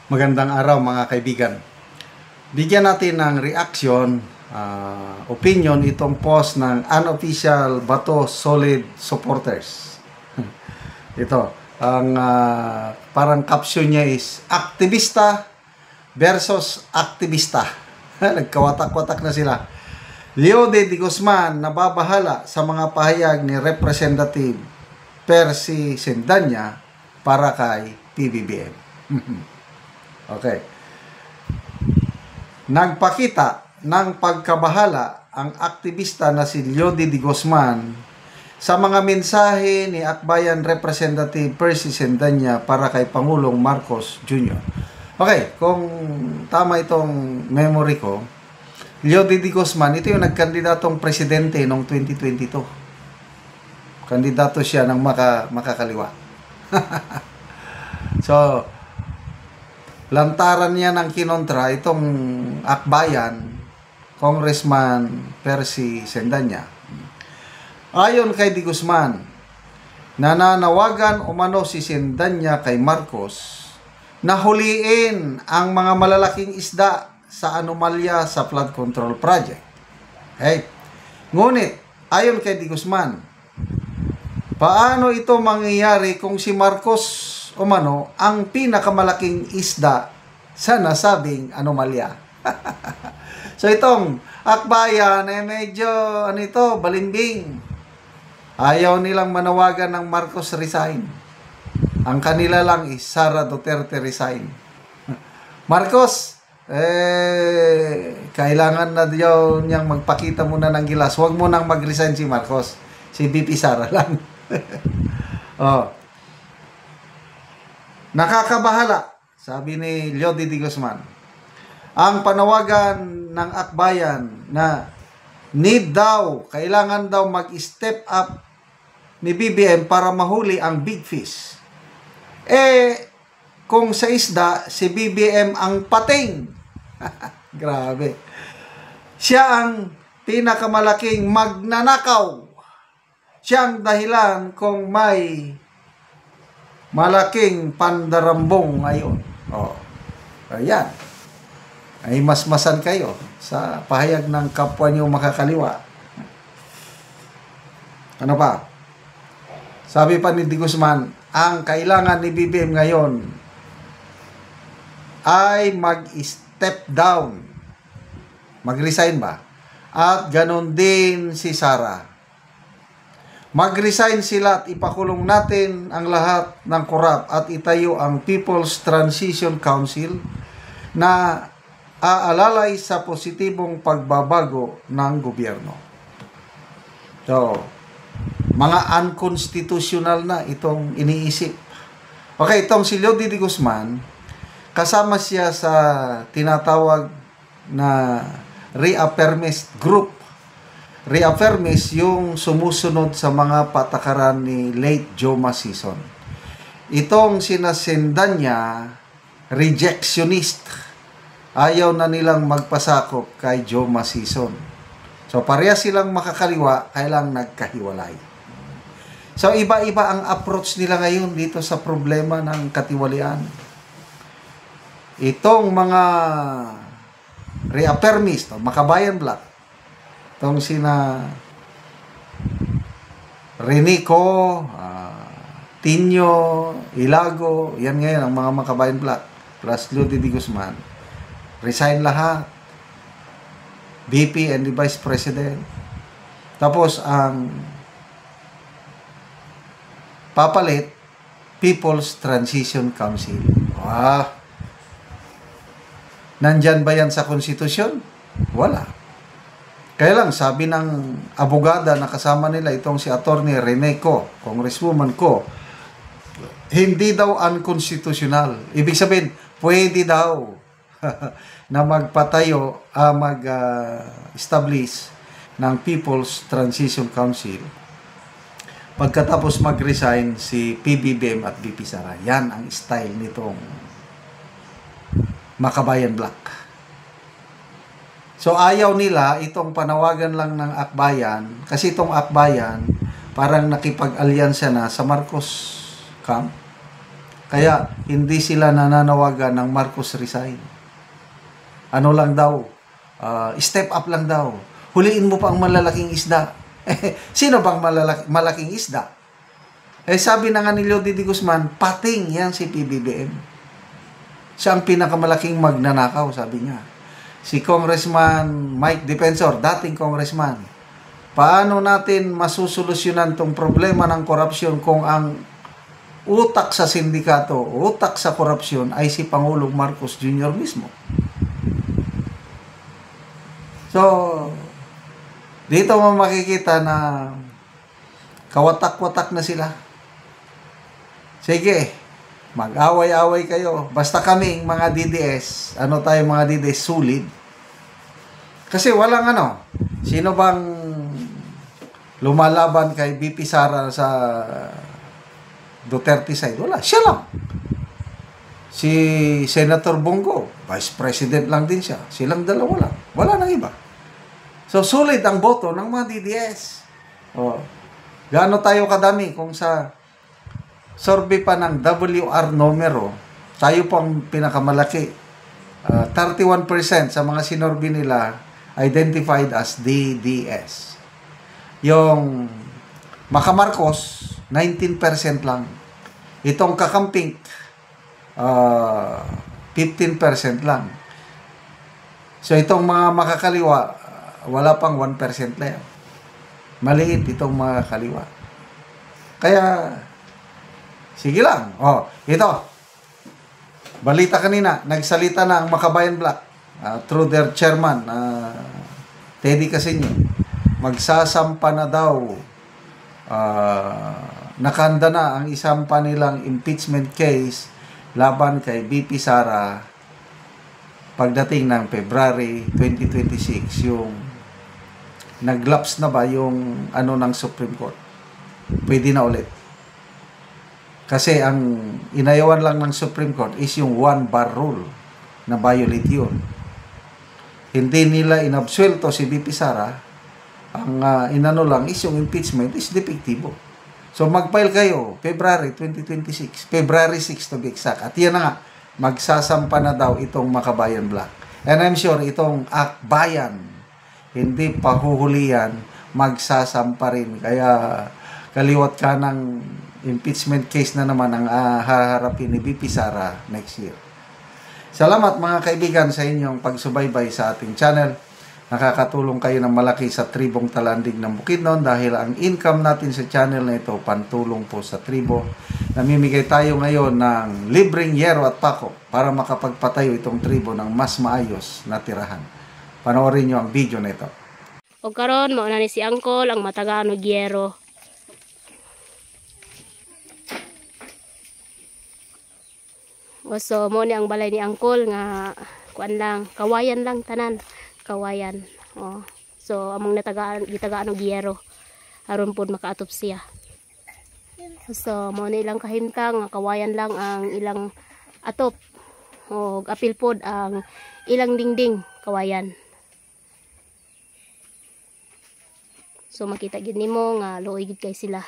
Magandang araw mga kaibigan. Bigyan natin ng reaction, opinion itong post ng unofficial Bato Solid supporters. Ito, ang parang caption niya is aktivista versus aktivista. Nagkawatak-watak na sila. Leo de Guzman nababahala sa mga pahayag ni Representative Percy Sendanya para kay PBBM. Okay. Nagpakita ng pagkabahala ang aktivista na si Leo de Guzman sa mga mensahe ni Akbayan Representative Percy Sendanya para kay Pangulong Marcos Jr. Okay, kung tama itong memory ko, Leo de Guzman, ito yung nagkandidatong presidente noong 2022. Kandidato siya ng makakaliwa. So, lantaran niya ng kinontra itong Akbayan, Congressman Percy Sendanya. Ayon kay de Guzman, nananawagan umano si Sendanya kay Marcos na huliin ang mga malalaking isda sa anomalya sa flood control project. Okay. Ngunit, ayon kay de Guzman, paano ito mangyayari kung si Marcos umano ang pinakamalaking isda sa nasabing anomalya? So itong Akbayan medyo balimbing. Ayaw nilang manawagan ng Marcos resign. Ang kanila lang is Sara Duterte resign. Marcos, kailangan na daw niyang magpakita muna ng gilas. Huwag mo nang mag-resign si Marcos. Si VP Sara lang. Oh. Nakakabahala, sabi ni Leo de Guzman, ang panawagan ng Akbayan na kailangan daw mag-step up ni BBM para mahuli ang big fish. Kung sa isda, si BBM ang pating. Grabe. Siya ang pinakamalaking magnanakaw. Siya ang dahilan kung may malaking pandarambong ngayon. Ayan. Ay masmasan kayo sa pahayag ng kapwa niyo makakaliwa. Ano pa? Sabi pa ni de Guzman, ang kailangan ni BBM ngayon ay mag-step down. Mag-resign ba? At ganon din si Sara. Mag-resign sila at ipakulong natin ang lahat ng korap at itayo ang People's Transition Council na aalalay sa positibong pagbabago ng gobyerno. So, mga unconstitutional na itong iniisip. Okay, itong si Leo de Guzman, kasama siya sa tinatawag na reaffirmist group. Reaffirmist yung sumusunod sa mga patakaran ni late Joe Masison. Itong sinasendanya, rejectionist. Ayaw na nilang magpasakop kay Joe Masison. So, pareha silang makakaliwa, kailang nagkahiwalay. So, iba-iba ang approach nila ngayon dito sa problema ng katiwalian. Itong mga reaffirmist, Makabayan Black, itong sina Renico, Tinio, Ilago, yan ngayon ang mga Makabayan Black, plus Leo de Guzman. Resign lahat. VP and the Vice President. Tapos ang papalit, People's Transition Council. Nandyan ba yan sa konstitusyon? Wala. Kaya lang, sabi ng abogada na kasama nila, itong si Attorney Rene Co, Congresswoman Co, hindi daw unconstitutional. Ibig sabihin, pwede daw na magpatayo, mag-establish ng People's Transition Council pagkatapos mag-resign si PBBM at VP Sara. Yan ang style nitong Makabayan Black. So ayaw nila itong panawagan lang ng Akbayan kasi itong Akbayan parang nakipag-alyansa na sa Marcos camp. Kaya hindi sila nananawagan ng Marcos resign. Ano lang daw, step up lang daw. Huliin mo pa ang malalaking isda. Sino bang malaking isda? Sabi na nga ni Lodi de Guzman, pating yan si PBBM. Siya ang pinakamalaking magnanakaw, sabi niya. Si Congressman Mike Defensor, dating congressman, paano natin masusolusyonan tong problema ng korupsyon kung ang utak sa sindikato, utak sa korupsyon ay si Pangulong Marcos Jr. mismo? So, dito mo makikita na kawatak-watak na sila. Sige, mag-away-away kayo. Basta kaming mga DDS, ano tayo mga DDS, sulit. Kasi walang sino bang lumalaban kay BP Sara sa Duterte side? Wala, siya lang. Si Senator Bongo, Vice President lang din siya. Silang dalawa lang. Wala nang iba. So, sulit ang boto ng mga DDS. Gaano tayo kadami kung sa survey pa ng WR numero, tayo po ang pinakamalaki. 31% sa mga sinorby nila identified as DDS. Yung Makamarcos, 19% lang. Itong Kakamping, 15% lang. So itong mga makakaliwa, wala pang 1% lang. Maliit itong mga kaliwa. Kaya, sige lang. Ito. Balita kanina, nagsalita na ang Makabayan Black through their chairman, Teddy Casino. Magsasampa na daw, nakanda na ang isampa nilang impeachment case laban kay BP Sara pagdating ng February 2026, yung naglaps na ba yung ng Supreme Court. Pwede na ulit. Kasi ang inayawan lang ng Supreme Court is yung one-bar rule na violate yun. Hindi nila inabsuelto si BP Sara. Ang lang is yung impeachment is depektibo. So mag-file kayo February 2026, February 6 to be exact. At yan na nga, magsasampa na daw itong Makabayan Black. And I'm sure itong Akbayan, hindi pa huhulihan, magsasampa rin. Kaya kaliwat ka ng impeachment case na naman ang haharapin ni BP Sara next year. Salamat mga kaibigan sa inyong pagsubaybay sa ating channel. Nakakatulong kayo ng malaki sa tribong Talandig ng Bukidnon dahil ang income natin sa channel na ito pantulong po sa tribo. Namimigay tayo ngayon ng libreng yero at pako para makapagpatayo itong tribo ng mas maayos na tirahan. Panoorin nyo ang video na ito. O karon mauna ni si Angkol ang matagaan og yero. So mo ni ang balay ni Angkol nga kuan lang, kawayan lang tanan. Kawayan. So among gitagaan og yero aron pud makaatop siya. So mo ni ilang kahimtang nga kawayan lang ang ilang atop. Og apil pod ang ilang dingding kawayan. So makita gid nimo nga luoy gid kay sila.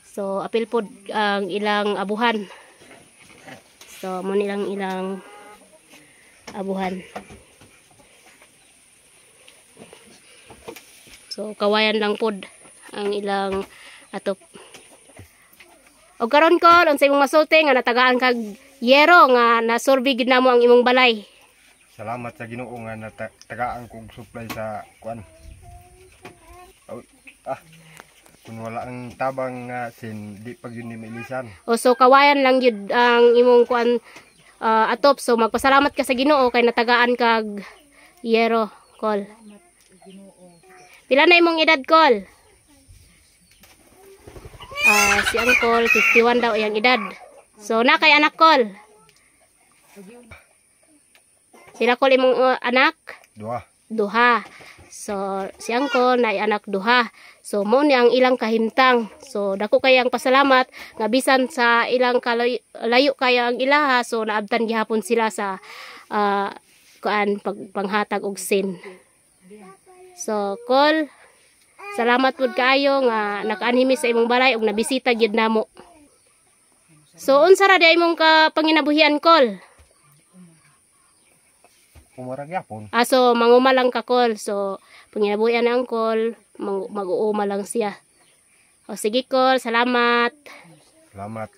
So apil pod ang ilang abuhan. So mo ni ilang abuhan. So kawayan lang pod ang ilang atop. O karon ko unsay imong masulti nga natagaan kag yero nga nasurvey gid namo ang imong balay. Salamat sa Ginoo nga natagaan kog supply sa kuan. Kung wala ang tabang nga di pag yun ni mailisan. O so kawayan lang yun ang imong kuan atop. So magpasalamat ka sa Ginoo kay natagaan kag yero, Kol. Pila na imong edad, Kol? Si Angkol 51 daw iyang edad. So na kay anak, Kol? Pila, Kol, imong anak? Duha. So si Angkol na anak duha. So mo ni ang ilang kahimtang. So dako kay ang pasalamat nga bisan sa ilang layo kaya ang ilaha, so naabtan gihapon sila sa panghatag og sin. So Kol, salamat pud kaayo nga nakaanhimi sa imong balay ug nabisita gyud namo. So unsa ra di imong ka panginabuhian kol? Umarag yapon. So manguma lang ka kol. So panginabuhian ang kol, mag-uuma lang siya. O sige kol, salamat. Salamat.